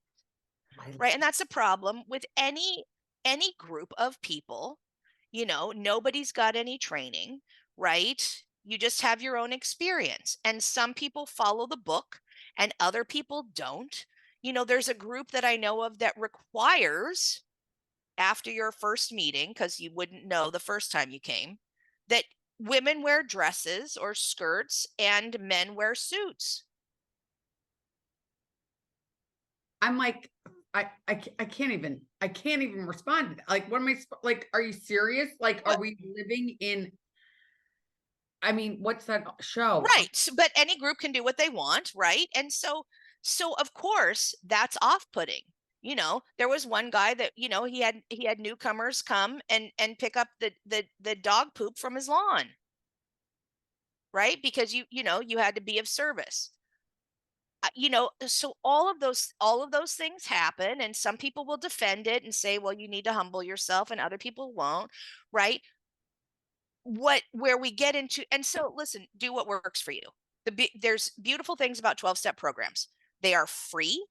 right? And that's a problem with any group of people. You know, nobody's got any training, right? You just have your own experience. And some people follow the book and other people don't. You know, there's a group that I know of that requires, after your first meeting, because you wouldn't know the first time you came, that women wear dresses or skirts and men wear suits. I'm like, I can't even respond to that. Like, what am I like? Are you serious? Like, are What? we living in? I mean, what's that show? Right. But any group can do what they want, right? And so of course that's off-putting. You know, there was one guy that, you know, he had newcomers come and pick up the dog poop from his lawn, right? Because you know, you had to be of service. You know, so all of those things happen, and some people will defend it and say, well, you need to humble yourself, and other people won't, right? Where we get into, and so listen, do what works for you. There's beautiful things about 12-step programs. They are free.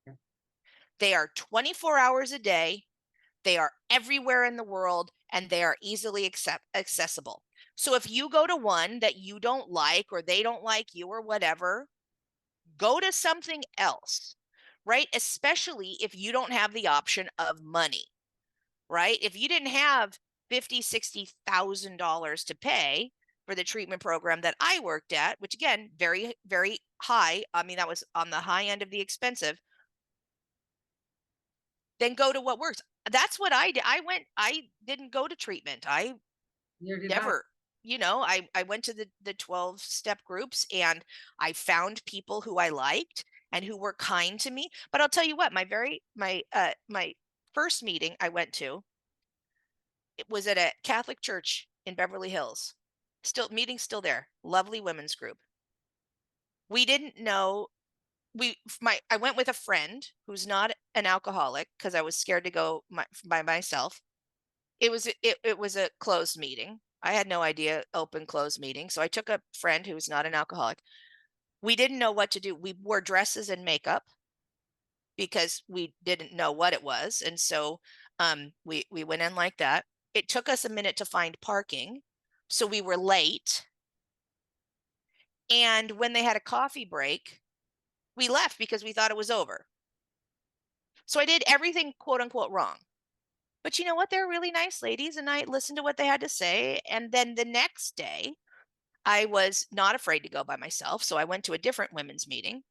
Yeah. They are 24 hours a day. They are everywhere in the world, and they are easily accessible. So if you go to one that you don't like, or they don't like you, or whatever, go to something else, right? Especially if you don't have the option of money, right? If you didn't have $50,000-$60,000 to pay for the treatment program that I worked at, which again, very, very high. I mean, that was on the high end of the expensive. Then go to what works. That's what I did. I didn't go to treatment. I Neither did I. never, you know, I went to the 12-step groups, and I found people who I liked and who were kind to me. But I'll tell you what, my first meeting I went to, it was at a Catholic church in Beverly Hills. Still there. Lovely women's group. We didn't know I went with a friend who's not an alcoholic because I was scared to go by myself. It was a closed meeting. I had no idea open closed meeting, so I took a friend who was not an alcoholic. We didn't know what to do. We wore dresses and makeup because we didn't know what it was, and so we went in like that. It took us a minute to find parking, so we were late. And when they had a coffee break, we left because we thought it was over. So I did everything quote unquote wrong. But you know what? They're really nice ladies, and I listened to what they had to say. And then the next day, I was not afraid to go by myself. So I went to a different women's meeting,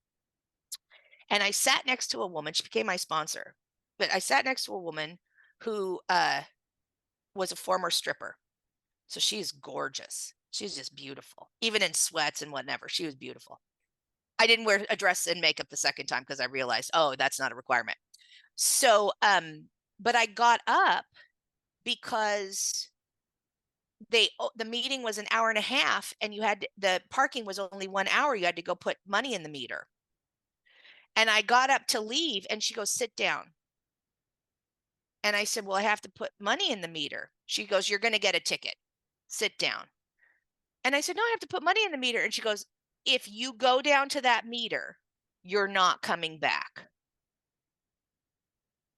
and I sat next to a woman. She became my sponsor, but I sat next to a woman who was a former stripper. So she's gorgeous. She's just beautiful, even in sweats and whatever. She was beautiful. I didn't wear a dress and makeup the second time because I realized, oh, that's not a requirement. So, but I got up because the meeting was an hour and a half, and the parking was only 1 hour. You had to go put money in the meter. And I got up to leave, and she goes, sit down. And I said, well, I have to put money in the meter. She goes, you're going to get a ticket. Sit down. And I said, no, I have to put money in the meter. And she goes, if you go down to that meter, you're not coming back.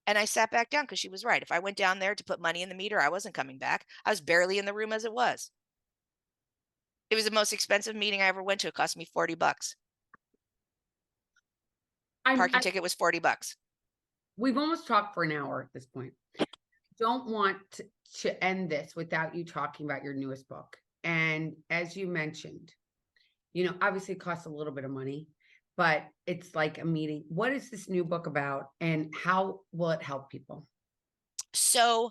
And I sat back down because she was right. If I went down there to put money in the meter, I wasn't coming back. I was barely in the room as it was. It was the most expensive meeting I ever went to. It cost me $40. Parking ticket was $40. We've almost talked for an hour at this point. Don't want to end this without you talking about your newest book. And as you mentioned, you know, obviously it costs a little bit of money, but it's like a meeting. What is this new book about, and how will it help people? So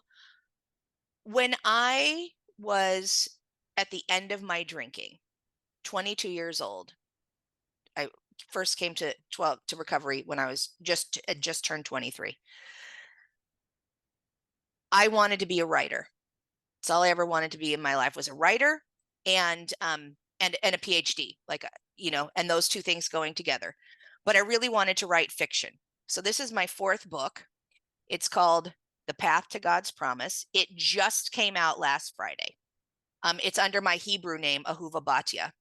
when I was at the end of my drinking, 22 years old, I first came to recovery when I was just turned 23. I wanted to be a writer. That's all I ever wanted to be in my life, was a writer and a PhD, like, you know, and those two things going together. But I really wanted to write fiction. So this is my fourth book. It's called The Path to God's Promise. It just came out last Friday. It's under my Hebrew name, Ahuva Batya,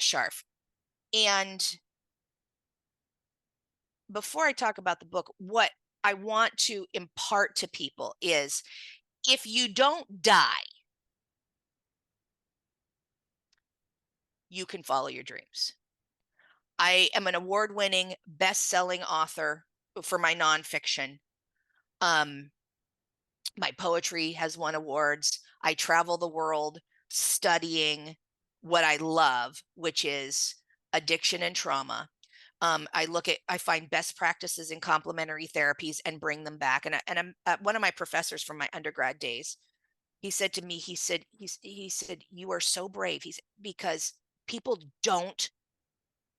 Scharff. And before I talk about the book, what I want to impart to people is, if you don't die, you can follow your dreams. I am an award-winning, best-selling author for my nonfiction. My poetry has won awards. I travel the world studying what I love, which is addiction and trauma. I find best practices in complementary therapies and bring them back. And I'm one of my professors from my undergrad days. He said to me, he said, you are so brave. Because people don't.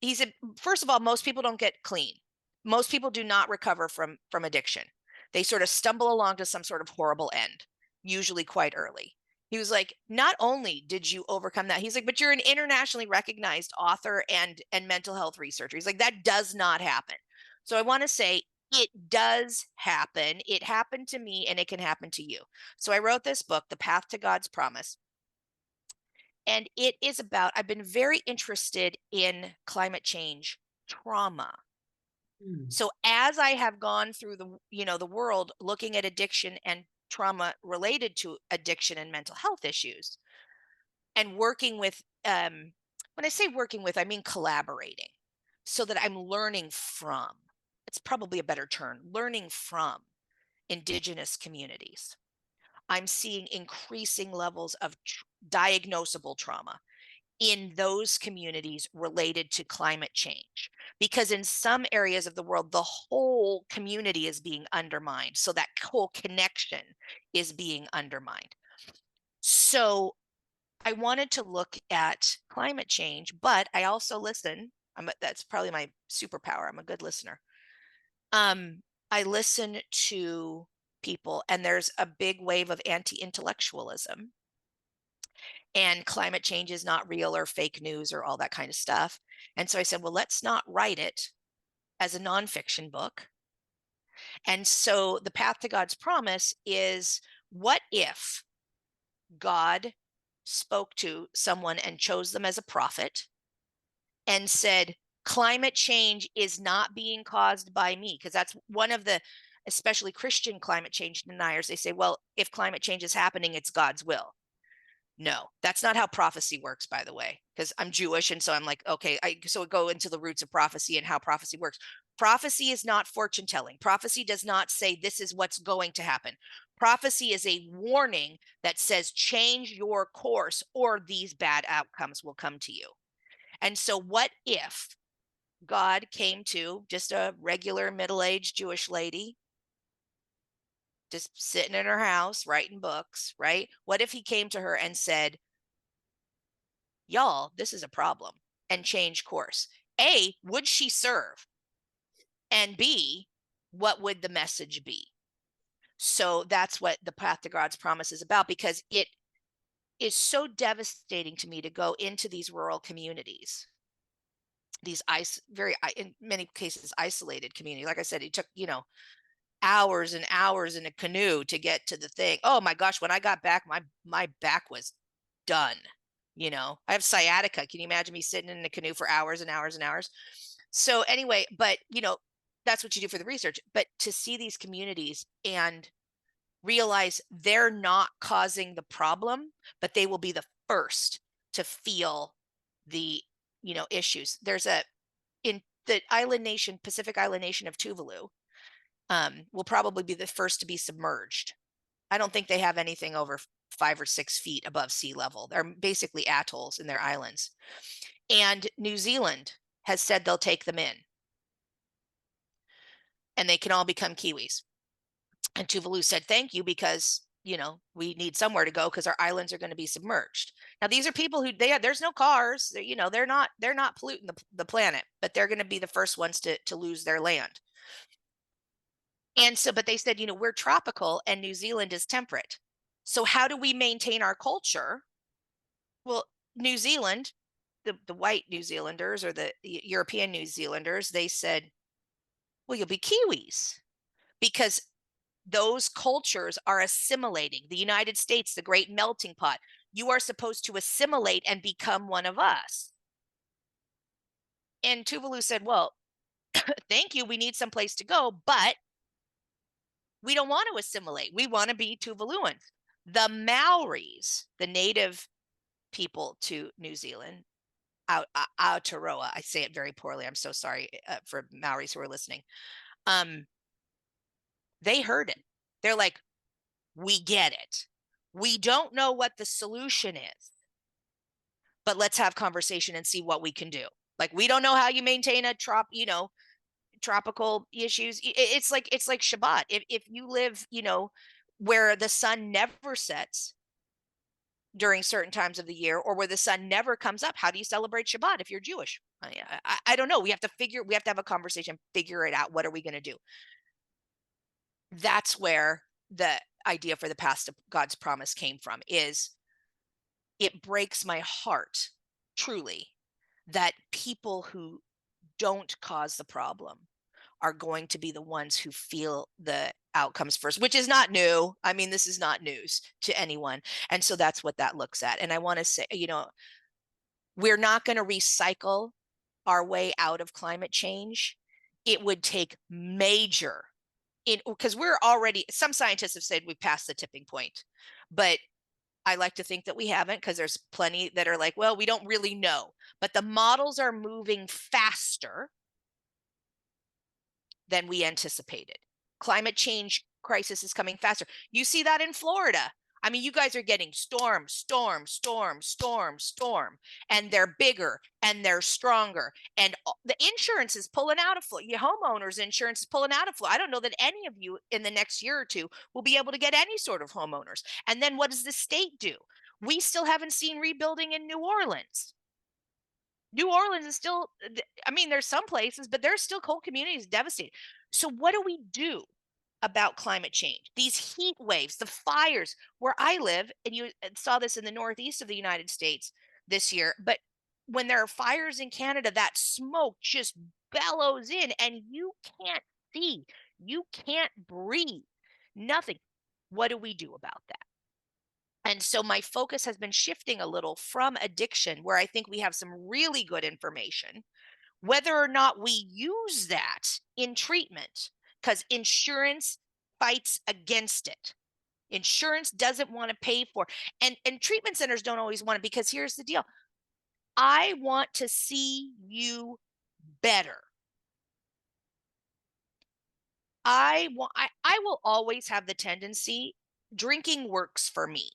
He said, first of all, most people don't get clean. Most people do not recover from addiction. They sort of stumble along to some sort of horrible end, usually quite early. He was like, not only did you overcome that, he's like, but you're an internationally recognized author and mental health researcher. He's like, that does not happen. So I want to say it does happen. It happened to me, and it can happen to you. So I wrote this book, The Path to God's Promise. And it is about, I've been very interested in climate change trauma. So as I have gone through the world looking at addiction and trauma related to addiction and mental health issues, and working with, when I say working with, I mean collaborating, so that I'm learning from, it's probably a better term, learning from Indigenous communities. I'm seeing increasing levels of diagnosable trauma in those communities related to climate change, because in some areas of the world, the whole community is being undermined. So that whole connection is being undermined. So I wanted to look at climate change, but I also listen. That's probably my superpower. I'm a good listener. I listen to people, and there's a big wave of anti-intellectualism, and climate change is not real or fake news or all that kind of stuff. And so I said, well, let's not write it as a nonfiction book. And so The Path to God's Promise is, what if God spoke to someone and chose them as a prophet and said, climate change is not being caused by me? Because that's one of the, especially Christian climate change deniers. They say, well, if climate change is happening, it's God's will. No, that's not how prophecy works, by the way, because I'm Jewish. And so I'm like, okay, so go into the roots of prophecy and how prophecy works. Prophecy is not fortune telling. Prophecy does not say this is what's going to happen. Prophecy is a warning that says change your course or these bad outcomes will come to you. And so what if God came to just a regular middle-aged Jewish lady, just sitting in her house writing books, right? What if he came to her and said, y'all, this is a problem, and change course? A, would she serve? And B, what would the message be? So that's what The Path to God's Promise is about, because it is so devastating to me to go into these rural communities, these in many cases, isolated communities. Like I said, it took, hours and hours in a canoe to get to the thing. Oh my gosh, when I got back, my back was done. I have sciatica. Can you imagine me sitting in a canoe for hours and hours and hours? So anyway, but that's what you do for the research. But to see these communities and realize they're not causing the problem, but they will be the first to feel the issues. There's in the Pacific island nation of Tuvalu, will probably be the first to be submerged. I don't think they have anything over 5 or 6 feet above sea level. They're basically atolls in their islands. And New Zealand has said they'll take them in, and they can all become Kiwis. And Tuvalu said, thank you, because we need somewhere to go because our islands are going to be submerged. Now, these are people who there's no cars. They're not polluting the planet, but they're going to be the first ones to lose their land. And so, but they said, we're tropical and New Zealand is temperate. So how do we maintain our culture? Well, New Zealand, the white New Zealanders or the European New Zealanders, they said, well, you'll be Kiwis, because those cultures are assimilating. The United States, the great melting pot, you are supposed to assimilate and become one of us. And Tuvalu said, well, Thank you. We need some place to go, but we don't want to assimilate. We want to be Tuvaluans. The Maoris, the native people to New Zealand, Aotearoa, I say it very poorly. I'm so sorry for Maoris who are listening. They heard it. They're like, we get it. We don't know what the solution is, but let's have conversation and see what we can do. Like, we don't know how you maintain a tropical issues. It's like Shabbat. If you live, where the sun never sets during certain times of the year, or where the sun never comes up, how do you celebrate Shabbat if you're Jewish? I don't know. We have to have a conversation, figure it out. What are we going to do? That's where the idea for the past of God's promise came from. Is it breaks my heart, truly, that people who don't cause the problem are going to be the ones who feel the outcomes first, which is not new. I mean, this is not news to anyone. And so that's what that looks at. And I want to say, we're not going to recycle our way out of climate change. It would take major, because we're already, some scientists have said we've passed the tipping point, but I like to think that we haven't, because there's plenty that are like, well, we don't really know, but the models are moving faster than we anticipated. Climate change crisis is coming faster. You see that in Florida. I mean, you guys are getting storm, and they're bigger and they're stronger. And the insurance is pulling out of Florida. Your homeowners insurance is pulling out of Florida. I don't know that any of you in the next year or two will be able to get any sort of homeowners. And then what does the state do? We still haven't seen rebuilding in New Orleans. New Orleans is still, I mean, there's some places, but there's still coal communities devastated. So what do we do about climate change? These heat waves, the fires where I live, and you saw this in the northeast of the United States this year, but when there are fires in Canada, that smoke just bellows in and you can't see, you can't breathe, nothing. What do we do about that? And so my focus has been shifting a little from addiction, where I think we have some really good information, whether or not we use that in treatment, because insurance fights against it. Insurance doesn't want to pay for, and treatment centers don't always want it, because here's the deal. I want to see you better. I will always have the tendency, drinking works for me.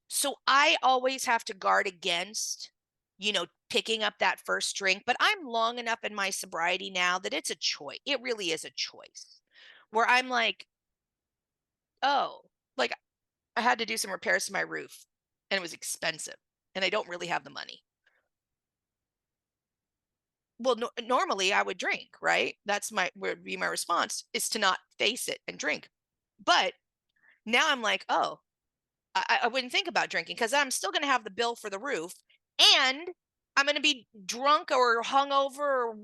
So I always have to guard against, picking up that first drink. But I'm long enough in my sobriety now that it's a choice. It really is a choice, where I'm like, oh, like, I had to do some repairs to my roof and it was expensive and I don't really have the money. Well, normally I would drink, right? Would be my response, is to not face it and drink. But now I'm like, oh, I wouldn't think about drinking, because I'm still going to have the bill for the roof, and I'm going to be drunk or hungover, or,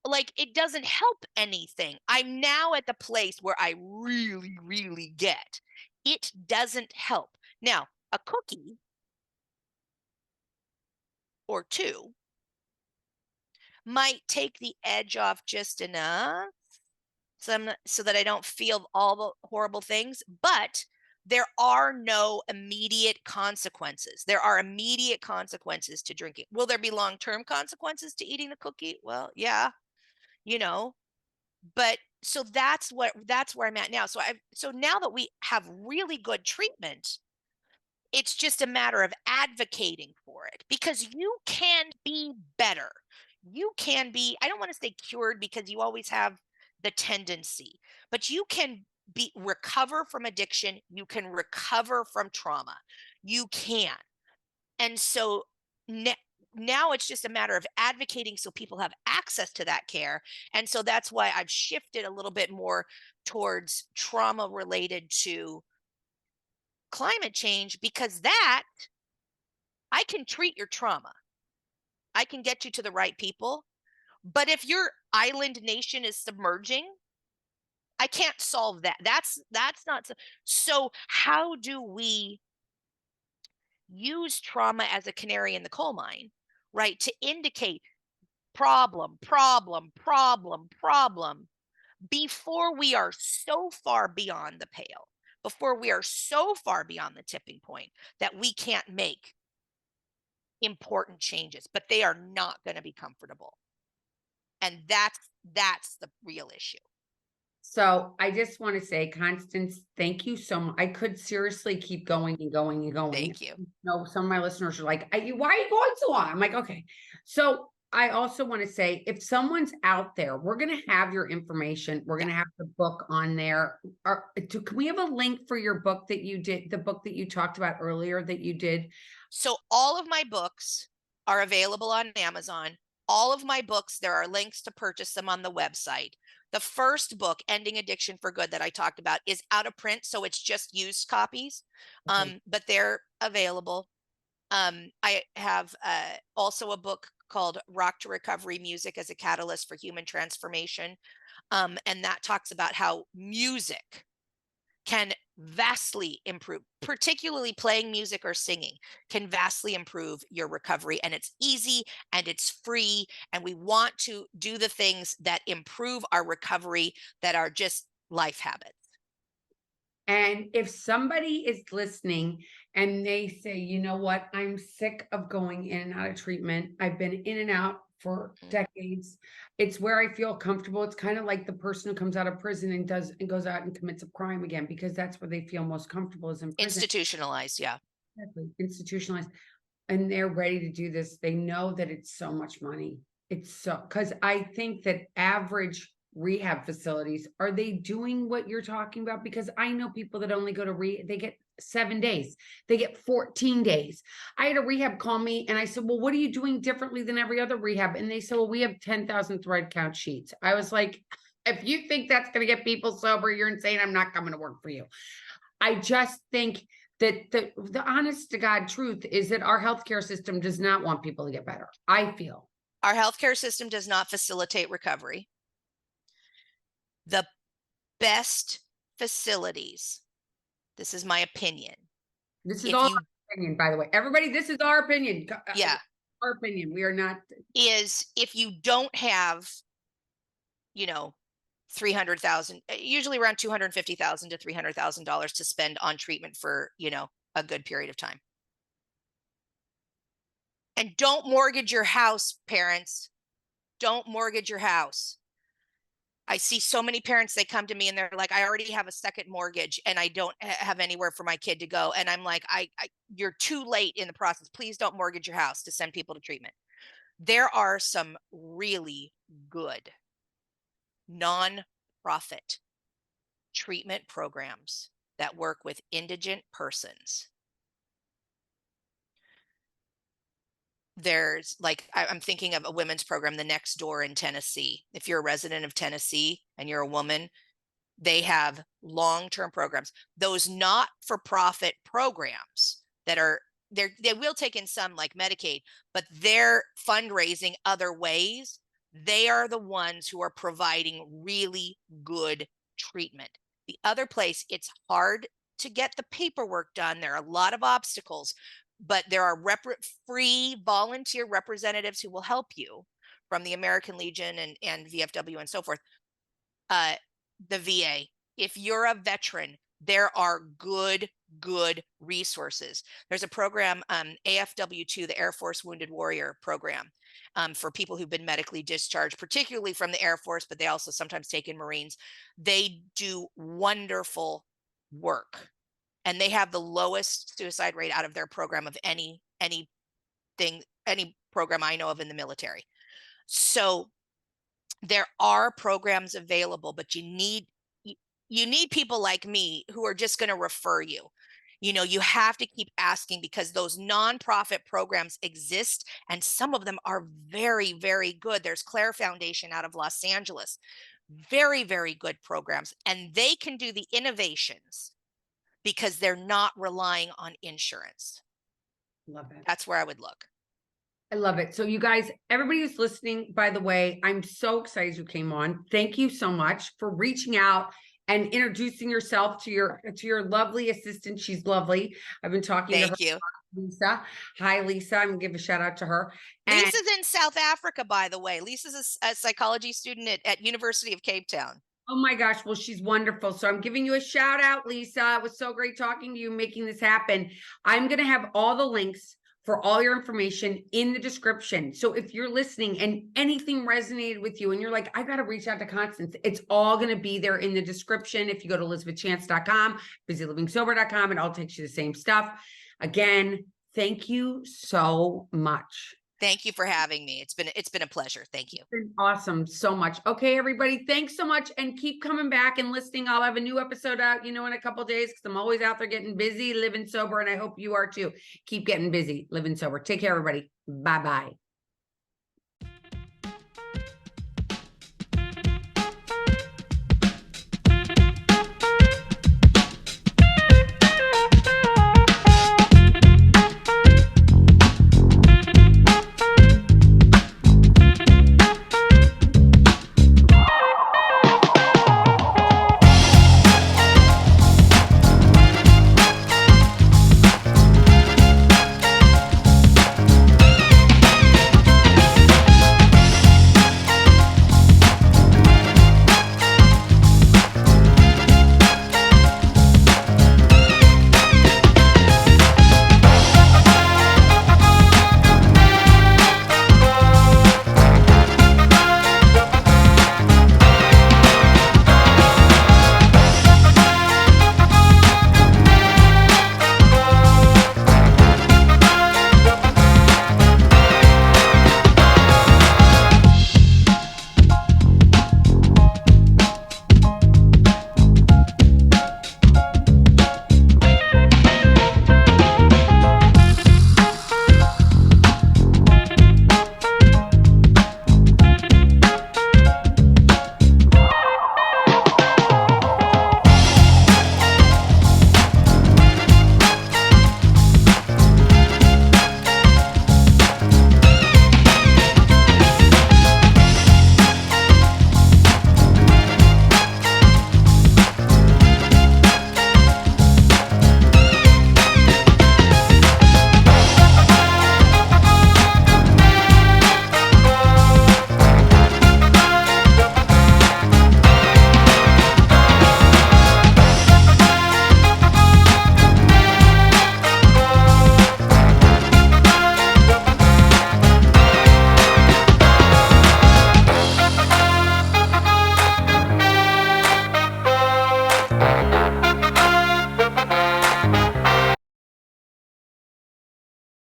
like, it doesn't help anything. I'm now at the place where I really, really get it doesn't help. Now, a cookie or two might take the edge off just enough, so that I don't feel all the horrible things, but there are no immediate consequences. There are immediate consequences to drinking. Will there be long-term consequences to eating the cookie? Well, yeah, but so that's where I'm at now. So now that we have really good treatment, it's just a matter of advocating for it, because you can be better. You can be, I don't want to say cured, because you always have the tendency, but you can recover from addiction. You can recover from trauma. You can. And so now it's just a matter of advocating so people have access to that care. And so that's why I've shifted a little bit more towards trauma related to climate change, because that, I can treat your trauma. I can get you to the right people. But if your island nation is submerging, I can't solve that. That's not so. How do we use trauma as a canary in the coal mine, right? To indicate problem before we are so far beyond the pale, before we are so far beyond the tipping point that we can't make important changes, but they are not going to be comfortable. And that's the real issue. So I just want to say, Constance, thank you so much. I could seriously keep going and going and going. Thank you. You know, some of my listeners are like, why are you going so long? I'm like, okay. So I also want to say, if someone's out there, we're going to have your information. We're going to have the book on there. Can we have a link for your book that you did, the book that you talked about earlier that you did? So all of my books are available on Amazon. All of my books, there are links to purchase them on the website. The first book, Ending Addiction for Good, that I talked about is out of print, so it's just used copies, Okay. but they're available. I have also a book called Rock to Recovery: Music as a Catalyst for Human Transformation, and that talks about how music can vastly improve, particularly playing music or singing can vastly improve your recovery. And it's easy and it's free. And we want to do the things that improve our recovery that are just life habits. And if somebody is listening and they say, you know what, I'm sick of going in and out of treatment. I've been in and out for decades. It's where I feel comfortable. It's kind of like the person who comes out of prison and goes out and commits a crime again, because that's where they feel most comfortable, is in prison. Institutionalized, yeah. Exactly. Institutionalized. And they're ready to do this. They know that it's so much money. It's so, because I think that average rehab facilities, are they doing what you're talking about? Because I know people that only go to they get 7 days, they get 14 days. I had a rehab call me and I said, well, what are you doing differently than every other rehab? And they said, well, we have 10,000 thread count sheets. I was like, if you think that's going to get people sober, you're insane. I'm not coming to work for you. I just think that the honest to God truth is that our healthcare system does not want people to get better. I feel our healthcare system does not facilitate recovery. The best facilities, this is my opinion. This is all our opinion, by the way. Everybody, this is our opinion. Yeah. Our opinion. We are not. Is if you don't have, 300,000, usually around $250,000 to $300,000 to spend on treatment for, a good period of time. And don't mortgage your house, parents. Don't mortgage your house. I see so many parents, they come to me and they're like, I already have a second mortgage and I don't have anywhere for my kid to go. And I'm like, you're too late in the process. Please don't mortgage your house to send people to treatment. There are some really good non-profit treatment programs that work with indigent persons. There's I'm thinking of a women's program, The Next Door in Tennessee. If you're a resident of Tennessee and you're a woman, they have long-term programs. Those not-for-profit programs that are they will take in some like Medicaid, but they're fundraising other ways. They are the ones who are providing really good treatment. The other place, it's hard to get the paperwork done. There are a lot of obstacles, but there are free volunteer representatives who will help you from the American Legion and VFW and so forth. The VA, if you're a veteran, there are good resources. There's a program, AFW2, the Air Force Wounded Warrior program, for people who've been medically discharged, particularly from the Air Force, but they also sometimes take in Marines. They do wonderful work. And they have the lowest suicide rate out of their program of any program I know of in the military. So there are programs available, but you need people like me who are just going to refer you. You have to keep asking, because those nonprofit programs exist and some of them are very, very good. There's Claire Foundation out of Los Angeles. Very, very good programs. And they can do the innovations because they're not relying on insurance. Love it. That's where I would look. I love it. So you guys, everybody who's listening, by the way, I'm so excited you came on. Thank you so much for reaching out and introducing yourself to your lovely assistant. She's lovely. I've been talking to her. Thank you. Lisa. Hi, Lisa. I'm gonna give a shout out to her. And Lisa's in South Africa, by the way. Lisa's a psychology student at University of Cape Town. oh my gosh, well, she's wonderful. So I'm giving you a shout out, Lisa. It was so great talking to you, making this happen. I'm gonna have all the links for all your information in the description. So if you're listening and anything resonated with you and you're like, I got to reach out to Constance, it's all going to be there in the description. If you go to elizabethchance.com, busylivingsober.com, it all takes you the same stuff. Again, thank you so much. Thank you for having me. It's been a pleasure. Thank you. It's been awesome. So much. Okay, everybody, thanks so much. And keep coming back and listening. I'll have a new episode out, in a couple days, because I'm always out there getting busy, living sober. And I hope you are too. Keep getting busy, living sober. Take care, everybody. Bye-bye.